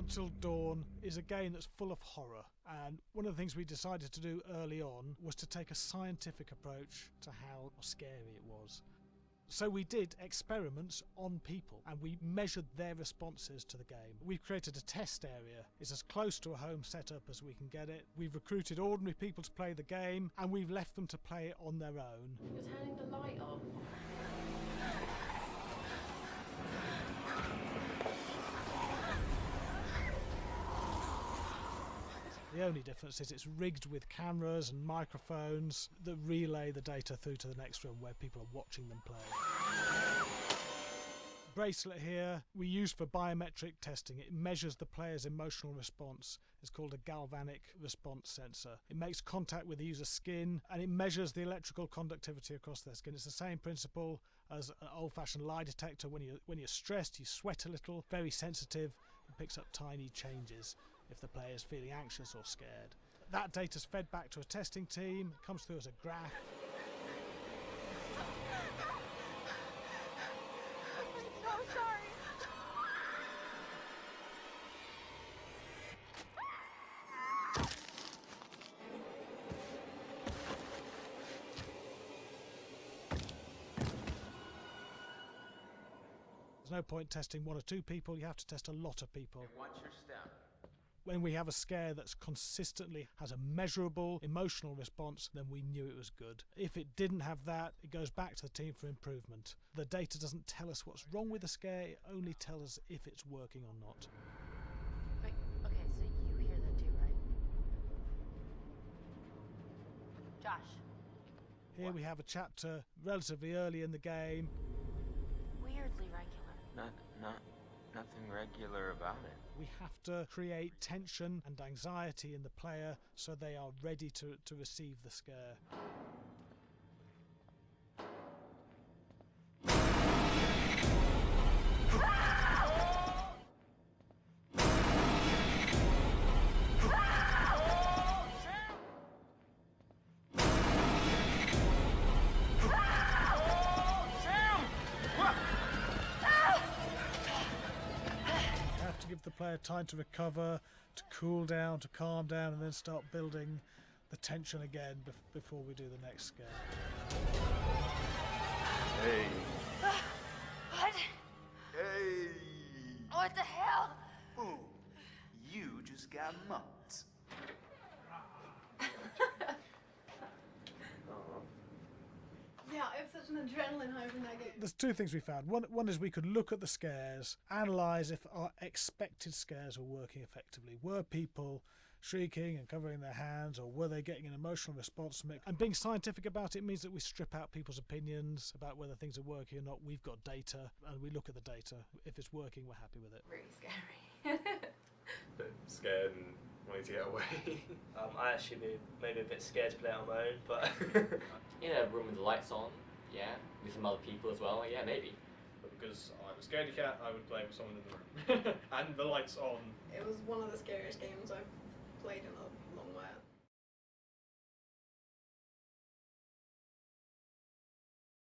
Till Dawn is a game that's full of horror, and one of the things we decided to do early on was to take a scientific approach to how scary it was. So we did experiments on people and we measured their responses to the game. We've created a test area. It's as close to a home setup as we can get it. We've recruited ordinary people to play the game and we've left them to play it on their own. You're turning the light off. The only difference is it's rigged with cameras and microphones that relay the data through to the next room where people are watching them play. Bracelet here we use for biometric testing. It measures the player's emotional response. It's called a galvanic response sensor. It makes contact with the user's skin and it measures the electrical conductivity across their skin. It's the same principle as an old-fashioned lie detector. When you're stressed, you sweat a little, very sensitive, and picks up tiny changes if the player is feeling anxious or scared. That data's fed back to a testing team, comes through as a graph. I'm sorry. There's no point testing one or two people, you have to test a lot of people. And watch your step. When we have a scare that's consistently has a measurable emotional response, then we knew it was good. If it didn't have that, it goes back to the team for improvement. The data doesn't tell us what's wrong with the scare, it only tells us if it's working or not. Wait, okay, so you hear that too, right? Josh. Here we have a chapter relatively early in the game. Weirdly regular. Nothing regular about it. We have to create tension and anxiety in the player so they are ready to receive the scare. Give the player time to recover, to cool down, to calm down, and then start building the tension again before we do the next scare. Hey. What? Hey. What the hell? Ooh, you just got mugged. Yeah, I have such an adrenaline high from that game. There's two things we found. One is we could look at the scares, analyse if our expected scares were working effectively. Were people shrieking and covering their hands, or were they getting an emotional response from it? And being scientific about it means that we strip out people's opinions about whether things are working or not. We've got data, and we look at the data. If it's working, we're happy with it. Really scary. Bit scared and wanting to get away. I actually be maybe a bit scared to play on my own, but In a room with the lights on, yeah, with some other people as well, yeah, maybe. But because I'm a scaredy cat, I would play with someone in the room. And the lights on. It was one of the scariest games I've played in a